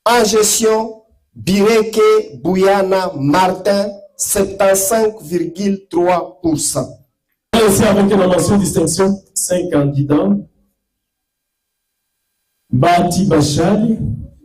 En gestion, Bireke Bouyana Martin, 75,3%. Ici avec la mention distinction, 5 candidats. Bati Bachali,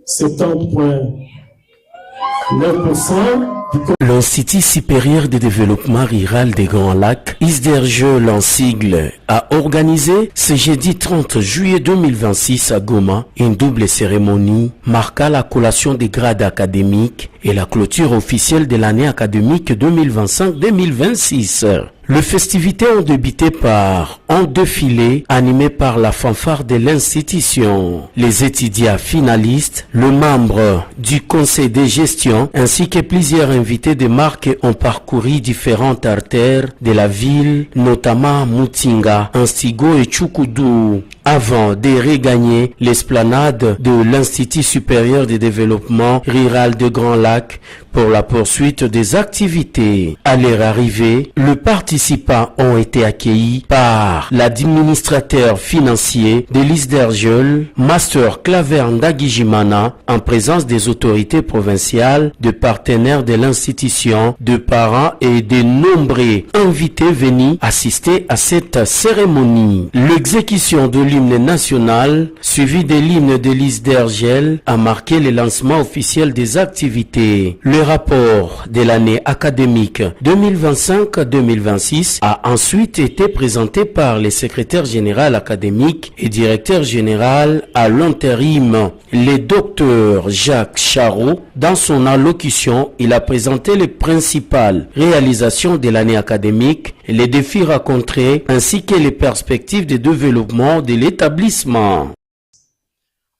70,9%. L'Institut supérieur de développement rural des Grands Lacs, ISDERGEL en sigle, a organisé ce jeudi 30 juillet 2026 à Goma une double cérémonie marquant la collation des grades académiques et la clôture officielle de l'année académique 2025-2026. Les festivités ont débuté par un défilé animé par la fanfare de l'institution. Les étudiants finalistes, le membre du conseil de gestion ainsi que plusieurs invités de marque ont parcouru différentes artères de la ville, notamment Mutinga, Anstigo et Tchoukoudou, avant de regagner l'esplanade de l'Institut supérieur de développement rural de Grand Lac pour la poursuite des activités. À leur arrivée, les participants ont été accueillis par l'administrateur financier de l'ISDERGEL, Master Claver Ndagijimana, en présence des autorités provinciales, de partenaires de l'institution, de parents et de nombreux invités venus assister à cette cérémonie. L'exécution de l'hymne national, suivi de l'hymne de l'ISDERGEL, a marqué le lancement officiel des activités. Le rapport de l'année académique 2025-2026 a ensuite été présenté par le secrétaire général académique et directeur général à l'intérim, le docteur Jacques Charot. Dans son allocution, il a présenté les principales réalisations de l'année académique, les défis rencontrés ainsi que les perspectives de développement de l'établissement.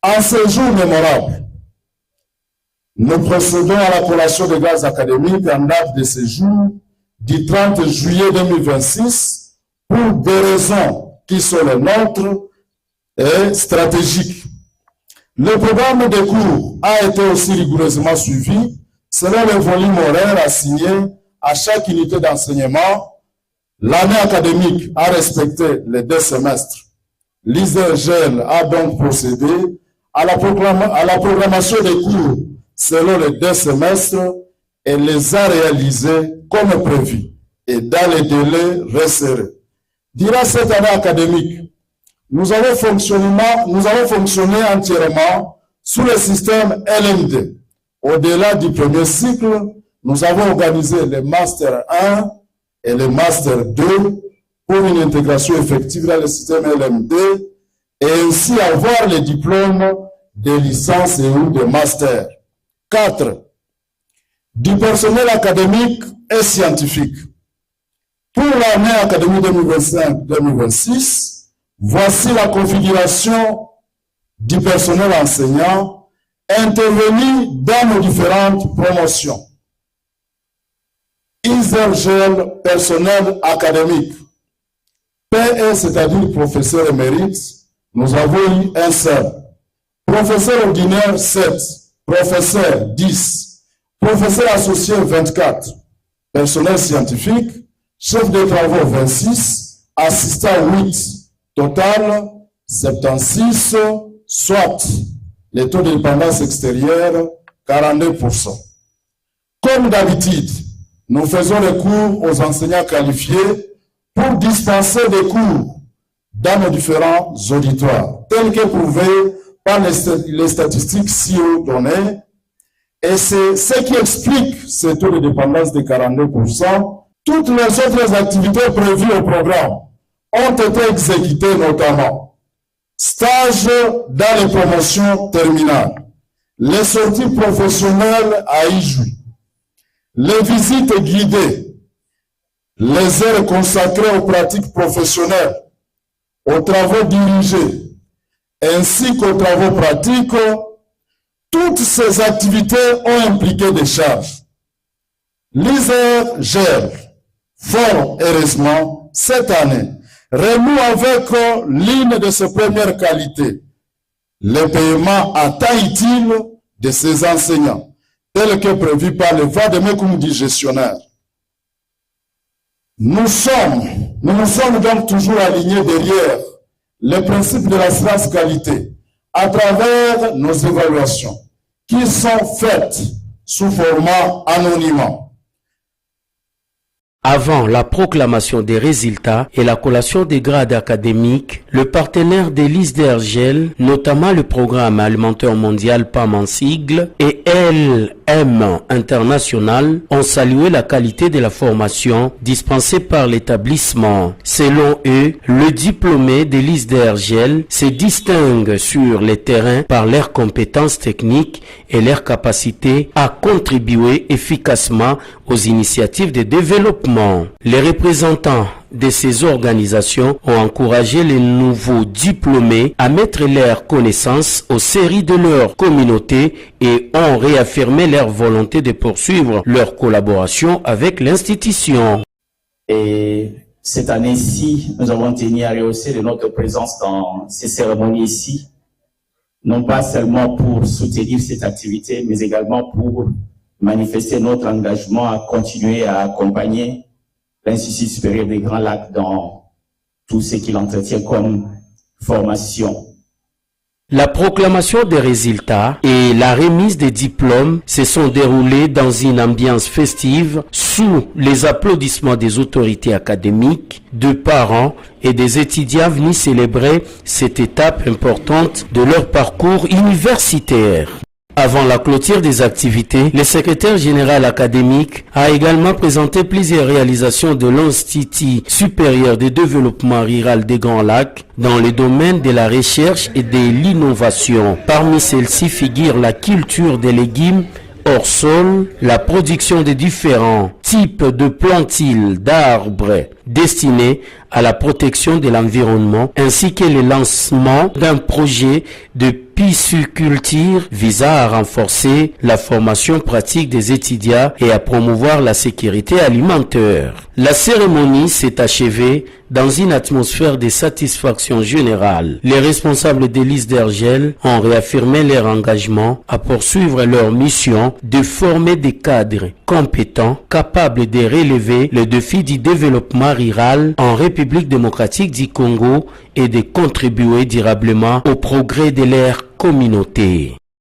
En ce jour mémorable, nous procédons à la collation des grades académiques en date de ce jour du 30 juillet 2026 pour des raisons qui sont les nôtres et stratégiques. Le programme de cours a été aussi rigoureusement suivi selon le volume horaire assigné à chaque unité d'enseignement. L'année académique a respecté les 2 semestres. L'ISDERGEL a donc procédé à la programmation des cours selon les 2 semestres et les a réalisés comme prévu et dans les délais resserrés. Durant cette année académique, nous avons fonctionné entièrement sous le système LMD. Au-delà du premier cycle, nous avons organisé les Master 1 et les Master 2 pour une intégration effective dans le système LMD et ainsi avoir les diplômes de licence et ou de master. 4. Du personnel académique et scientifique. Pour l'année académique 2025-2026, voici la configuration du personnel enseignant intervenu dans nos différentes promotions. ISDERGEL personnel académique. PE, c'est-à-dire professeur émérite, nous avons eu un seul. Professeur ordinaire 7, professeur 10, professeur associé 24, personnel scientifique, chef de travaux 26, assistant 8, total 76, soit les taux de dépendance extérieure 42%. Comme d'habitude, nous faisons les cours aux enseignants qualifiés pour dispenser des cours dans nos différents auditoires, tels que prouvés par les statistiques ci-haut données. Et c'est ce qui explique ce taux de dépendance de 42%. Toutes les autres activités prévues au programme ont été exécutées, notamment stages dans les promotions terminales, les sorties professionnelles à IJU, les visites guidées, les heures consacrées aux pratiques professionnelles, aux travaux dirigés, ainsi qu'aux travaux pratiques. Toutes ces activités ont impliqué des charges. L'ISDERGEL, fort heureusement, cette année, renoue avec l'une de ses premières qualités, le paiement à temps utile de ses enseignants, tel que prévu par le voie de Mekoum du gestionnaire. Nous nous sommes donc toujours alignés derrière les principes de la science qualité à travers nos évaluations qui sont faites sous format anonymat. Avant la proclamation des résultats et la collation des grades académiques, le partenaire des listes d'Ergel, notamment le Programme alimentaire mondial PAM en sigle et LM International, ont salué la qualité de la formation dispensée par l'établissement. Selon eux, le diplômé des listes d'Ergel se distingue sur les terrains par leurs compétences techniques et leur capacité à contribuer efficacement aux initiatives de développement. Les représentants de ces organisations ont encouragé les nouveaux diplômés à mettre leurs connaissances au service de leur communauté et ont réaffirmé leur volonté de poursuivre leur collaboration avec l'institution. Et cette année-ci, nous avons tenu à rehausser de notre présence dans ces cérémonies ici, non pas seulement pour soutenir cette activité, mais également pour manifester notre engagement à continuer à accompagner l'Institut supérieur des Grands Lacs dans tout ce qu'il entretient comme formation. La proclamation des résultats et la remise des diplômes se sont déroulées dans une ambiance festive sous les applaudissements des autorités académiques, de parents et des étudiants venus célébrer cette étape importante de leur parcours universitaire. Avant la clôture des activités, le secrétaire général académique a également présenté plusieurs réalisations de l'Institut supérieur de développement rural des Grands Lacs dans le domaine de la recherche et de l'innovation. Parmi celles-ci figure la culture des légumes hors sol, la production de différents types de plantiles d'arbres destinés à la protection de l'environnement, ainsi que le lancement d'un projet de pisciculture visant à renforcer la formation pratique des étudiants et à promouvoir la sécurité alimentaire. La cérémonie s'est achevée dans une atmosphère de satisfaction générale. Les responsables des listes d'Ergel ont réaffirmé leur engagement à poursuivre leur mission de former des cadres compétents, capables de relever les défis du développement rural en République démocratique du Congo et de contribuer durablement au progrès de leur communauté.